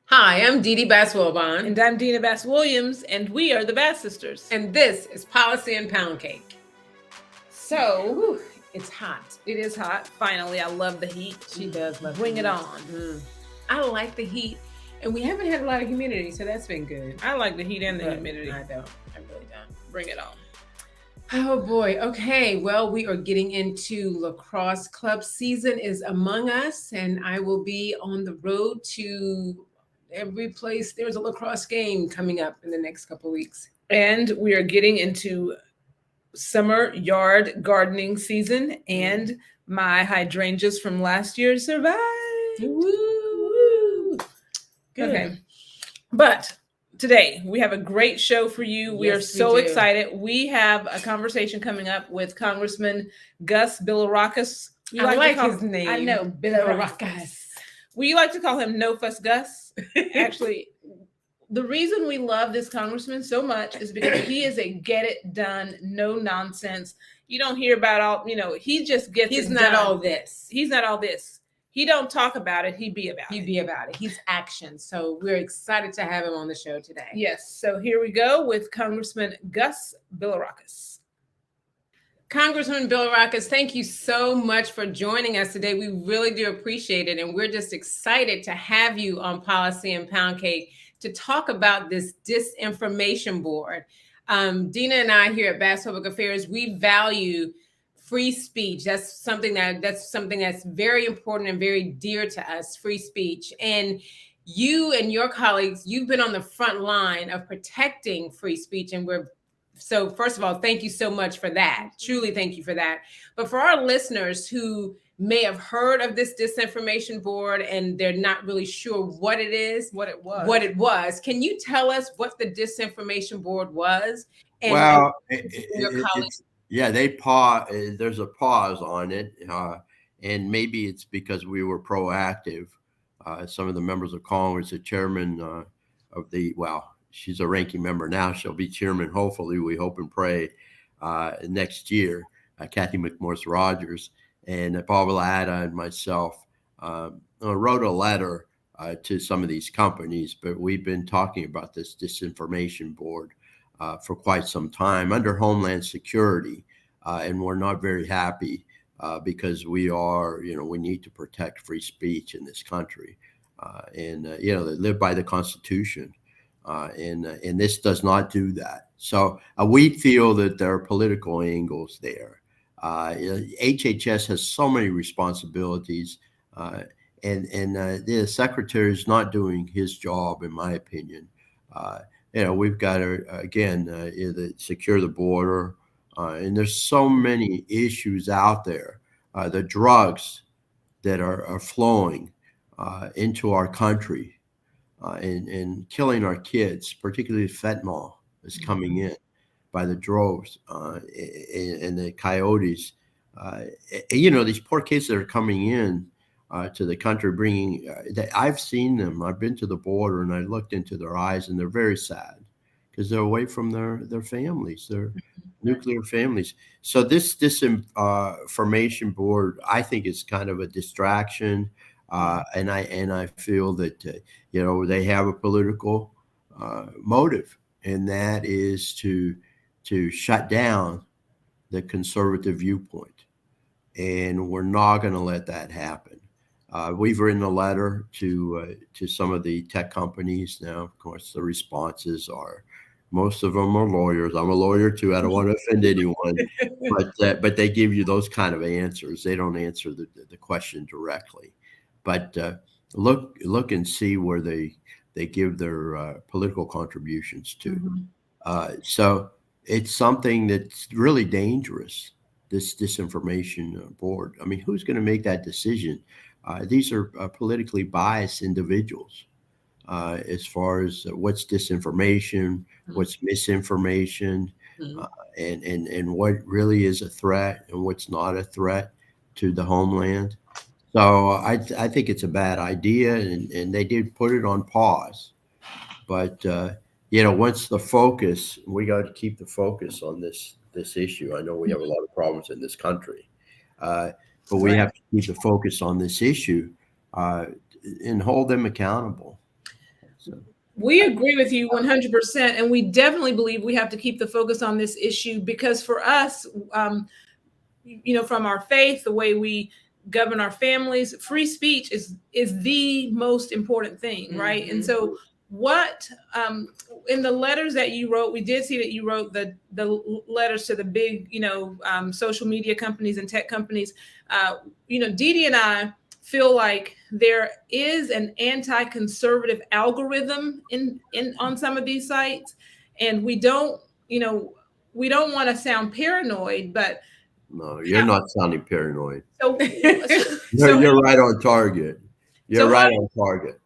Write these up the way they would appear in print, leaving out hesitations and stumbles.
Hi, I'm Dee Dee Bass-Wilbon. And I'm Dina Bass-Williams, and we are the Bass Sisters. And this is Policy and Pound Cake. So, it's hot. It is hot. Finally, I love the heat. She does love Bring the it heat. on. I like the heat. And we haven't had a lot of humidity, so that's been good. I like the heat and the humidity. I don't. I really don't. Bring it on. Oh boy. Okay. Well, we are getting into lacrosse club season is among us, and I will be on the road to every place there's a lacrosse game coming up in the next couple of weeks. And we are getting into summer yard gardening season, and my hydrangeas from last year survived. Woo! Good. Okay. But today we have a great show for you. We are so excited. We have a conversation coming up with Congressman Gus Bilirakis. I like his name. I know, Bilirakis. We like to call him No Fuss Gus. Actually, the reason we love this congressman so much is because he is a get it done, no nonsense. You don't hear about all, he just gets He's not done. all this. He's not all this. He don't talk about it. He be about it. He be about it. He's action. So we're excited to have him on the show today. Yes. So here we go with Congressman Gus Bilirakis. Congressman Bilirakis, thank you so much for joining us today. We really do appreciate it. And we're just excited to have you on Policy and Pound Cake to talk about this Disinformation Board. Dina and I here at Bass Public Affairs, we value free speech. That's something that's very important and very dear to us, free speech. And you and your colleagues, you've been on the front line of protecting free speech. And so first of all, thank you so much for that. Truly, thank you for that. But for our listeners who may have heard of this Disinformation Board and they're not really sure what it is, what it was, can you tell us what the Disinformation Board was? And they there's a pause on it, and maybe it's because we were proactive. Some of the members of Congress, the chairman she's a ranking member now. She'll be chairman, hopefully, we hope and pray, next year, Kathy McMorris Rogers, and Paul Villada and myself wrote a letter to some of these companies, but we've been talking about this Disinformation Board for quite some time under Homeland Security, and we're not very happy because we need to protect free speech in this country, and they live by the Constitution, and this does not do that. So we feel that there are political angles there. HHS has so many responsibilities, and the secretary is not doing his job, in my opinion. We've got to secure the border, and there's so many issues out there. The drugs that are flowing into our country and killing our kids, particularly fentanyl, is coming in by the droves, and the coyotes. These poor kids that are coming in to the country, bringing. I've seen them. I've been to the border and I looked into their eyes, and they're very sad because they're away from their families, their nuclear families. So this Disinformation Board, I think, is kind of a distraction, and I feel that they have a political motive, and that is to shut down the conservative viewpoint, and we're not going to let that happen. We've written a letter to some of the tech companies. Now, of course, the responses are, most of them are lawyers. I'm a lawyer too. I don't want to offend anyone, but they give you those kind of answers. They don't answer the question directly. But look and see where they give their political contributions to. So it's something that's really dangerous, this Disinformation Board. I mean, who's going to make that decision? These are politically biased individuals as far as what's disinformation, what's misinformation, and what really is a threat and what's not a threat to the homeland. So I think it's a bad idea, and they did put it on pause. But once the focus, we got to keep the focus on this issue. I know we have a lot of problems in this country, but we have to keep the focus on this issue and hold them accountable. We agree with you 100%. And we definitely believe we have to keep the focus on this issue because for us, from our faith, the way we govern our families, free speech is the most important thing, right? Mm-hmm. And so what in the letters that you wrote, we did see that you wrote the letters to the big social media companies and tech companies. Didi and I feel like there is an anti-conservative algorithm on some of these sites, and we don't want to sound paranoid, but no, you're not sounding paranoid. So you're right on target. You're right on target.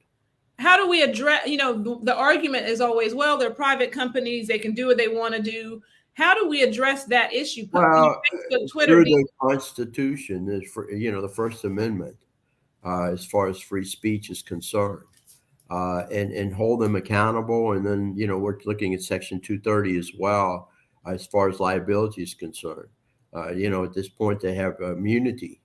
How do we address, the argument is always, well, they're private companies, they can do what they want to do. How do we address that issue? Well, through the Constitution is the First Amendment, as far as free speech is concerned, and hold them accountable. And then, we're looking at Section 230 as well, as far as liability is concerned. At this point they have immunity,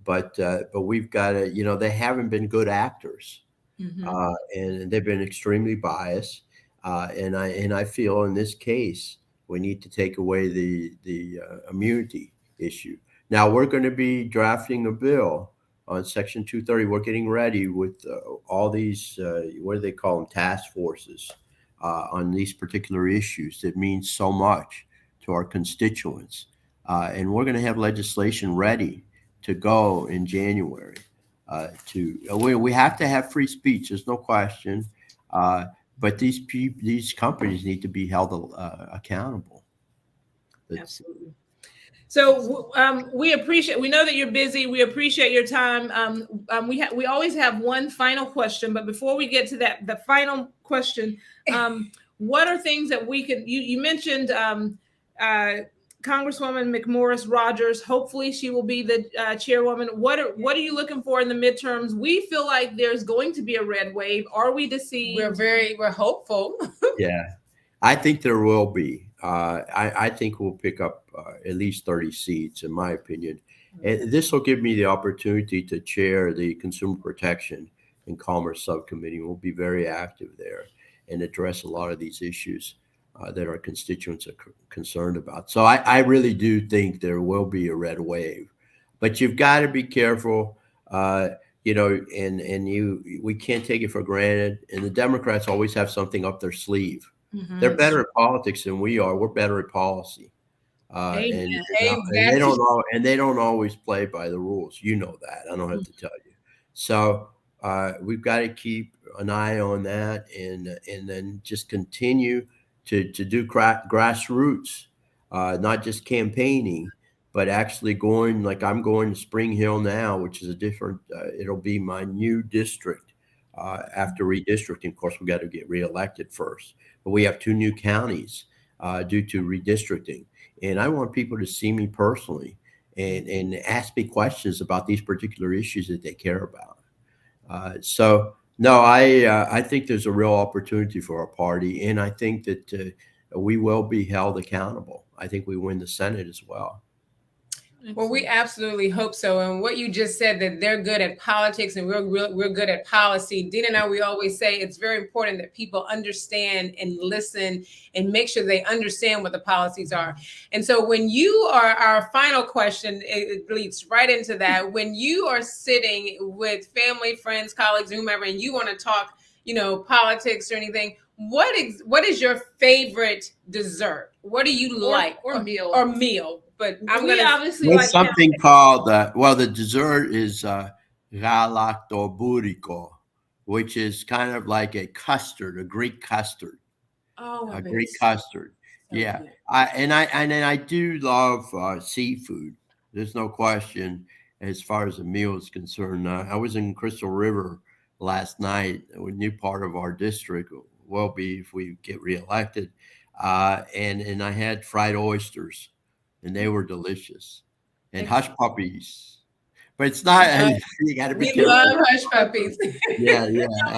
but we've got to, they haven't been good actors. Mm-hmm. And they've been extremely biased. And I feel in this case, we need to take away the immunity issue. Now we're going to be drafting a bill on Section 230. We're getting ready with all these, what do they call them, task forces on these particular issues that means so much to our constituents. And we're going to have legislation ready to go in January. We have to have free speech. There's no question. But these companies need to be held accountable. Absolutely. So we know that you're busy. We appreciate your time. We always have one final question, but before we get to that, the final question, what are things that we could, you mentioned Congresswoman McMorris Rodgers. Hopefully she will be the chairwoman. What are you looking for in the midterms? We feel like there's going to be a red wave. Are we deceived? We're hopeful. Yeah, I think there will be. I think we'll pick up at least 30 seats, in my opinion. And this will give me the opportunity to chair the Consumer Protection and Commerce Subcommittee. We'll be very active there and address a lot of these issues that our constituents are concerned about. So I really do think there will be a red wave, but you've got to be careful, and we can't take it for granted. And the Democrats always have something up their sleeve. Mm-hmm. They're better at politics than we are. We're better at policy. And they don't always play by the rules. You know that. I don't have to tell you. So we've got to keep an eye on that, and then just continue to do grassroots, not just campaigning, but actually going, like I'm going to Spring Hill now, which is a different, it'll be my new district after redistricting. Of course, we got to get reelected first, but we have 2 new counties due to redistricting. And I want people to see me personally and ask me questions about these particular issues that they care about. No, I think there's a real opportunity for our party, and I think that we will be held accountable. I think we win the Senate as well. Well, we absolutely hope so. And what you just said, that they're good at politics and we're good at policy. Dean and I, we always say it's very important that people understand and listen and make sure they understand what the policies are. And so when you are, our final question, it leads right into that. When you are sitting with family, friends, colleagues, whomever, and you want to talk, politics or anything, what is your favorite dessert? What do you like? Or meal. Or meal. But obviously like something called the dessert is galaktobouriko, which is kind of like a custard, a Greek custard. Oh, a Greek custard. So yeah, I do love seafood. There's no question as far as the meal is concerned. I was in Crystal River last night, a new part of our district. Will be if we get reelected, and I had fried oysters. And they were delicious, and hush puppies. But it's not. You got to be careful. We love hush puppies. Yeah.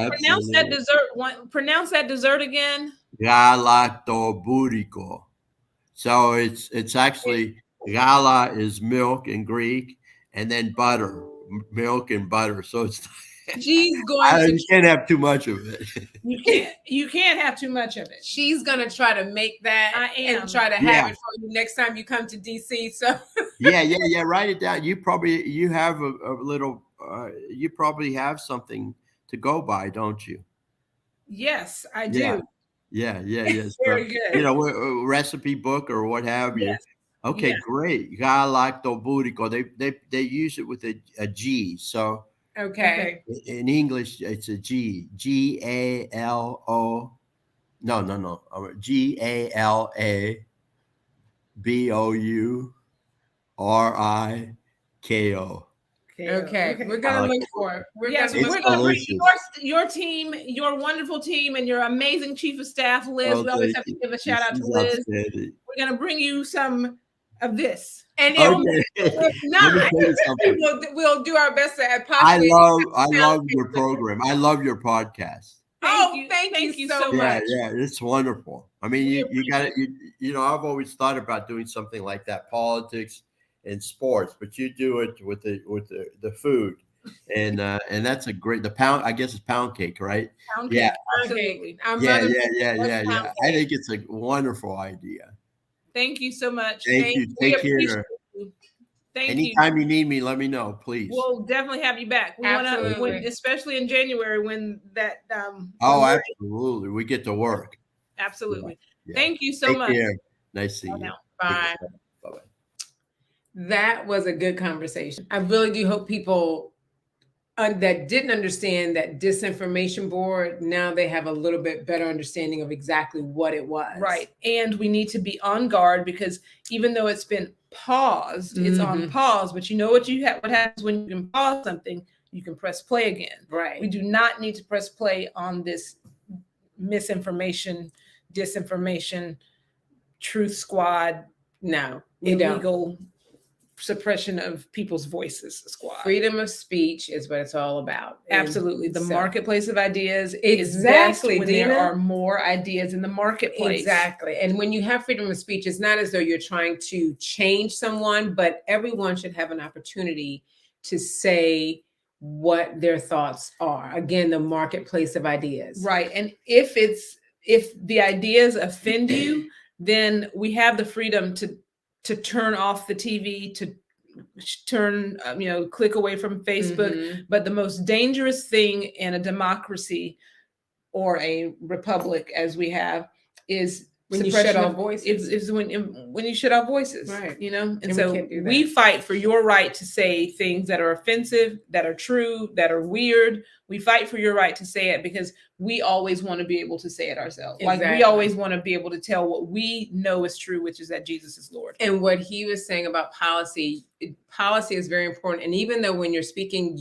Pronounce that dessert again. Galaktobouriko. So it's actually gala is milk in Greek, and then butter, milk and butter. So She's going to. You can't have too much of it. You can't have too much of it. She's gonna try to make that and try to have it for you next time you come to DC. So yeah. Write it down. You have a little. You probably have something to go by, don't you? Yes, I do. Yeah. Very good. A recipe book or what have you. Yes. Okay, great. Galactoburico. They use it with a G. So okay. In English, it's a G. Galo. No. GALABOURIKO. Okay. We're gonna look for it. We're gonna bring your team, your wonderful team, and your amazing chief of staff, Liz. We always have to give a shout out to Liz. We're gonna bring you some of this. And if not, we'll do our best to I love your program. I love your podcast. Thank you so much. Yeah, it's wonderful. I mean, you got it. I've always thought about doing something like that, politics and sports, but you do it with the food, and that's a great I guess it's pound cake, right? Pound cake, absolutely. Yeah. I think it's a wonderful idea. Thank you so much. Thank you. Take care. Anytime you need me, let me know, please. We'll definitely have you back. We want to, especially in January when that. Absolutely, we get to work. Absolutely. Yeah. Thank you so much. Care. Nice to see you. Bye. Bye. That was a good conversation. I really do hope people that didn't understand that Disinformation Board, now they have a little bit better understanding of exactly what it was. Right. And we need to be on guard because even though it's been paused, it's on pause, but what happens when you can pause something, you can press play again. Right. We do not need to press play on this misinformation, disinformation, truth squad. No, illegal suppression of people's voices squad. Freedom of speech is what it's all about. Absolutely. The marketplace of ideas exactly is best when there are more ideas in the marketplace. Exactly. And when you have freedom of speech, it's not as though you're trying to change someone, but everyone should have an opportunity to say what their thoughts are. Again, the marketplace of ideas. Right. And if the ideas offend you, then we have the freedom to turn off the TV, to turn, click away from Facebook. But the most dangerous thing in a democracy or a republic, as we have, is when you shut off voices. Is when you shut off voices, right? And so we fight for your right to say things that are offensive, that are true, that are weird. We fight for your right to say it because we always want to be able to say it ourselves. Exactly. Like we always want to be able to tell what we know is true, which is that Jesus is Lord. And what he was saying about policy is very important. And even though when you're speaking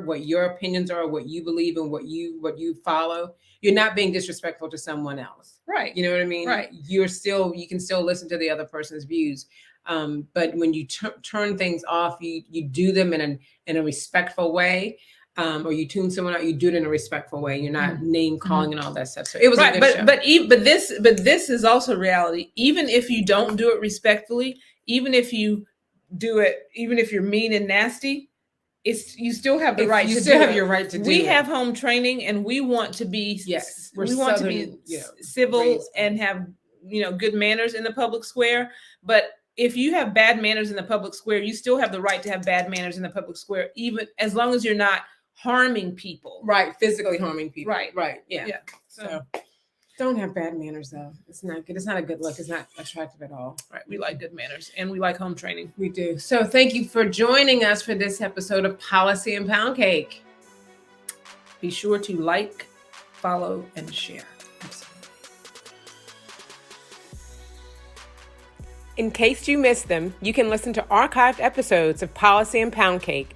what your opinions are, what you believe in, what you follow, you're not being disrespectful to someone else. Right. You know what I mean? Right. You can still listen to the other person's views. But when you turn things off, you do them in a respectful way. Or you tune someone out, you do it in a respectful way. You're not name calling and all that stuff. So it was a good show. But this is also reality. Even if you don't do it respectfully, even if you do it, even if you're mean and nasty, you still have the right. You still have your right to do it. We have home training, and we want to be civil and have good manners in the public square. But if you have bad manners in the public square, you still have the right to have bad manners in the public square, even as long as you're not harming people. Right. Physically harming people. Right. Yeah. So don't have bad manners though. It's not good. It's not a good look. It's not attractive at all. Right. We like good manners and we like home training. We do. So thank you for joining us for this episode of Policy and Pound Cake. Be sure to like, follow, and share. Absolutely. In case you missed them, you can listen to archived episodes of Policy and Pound Cake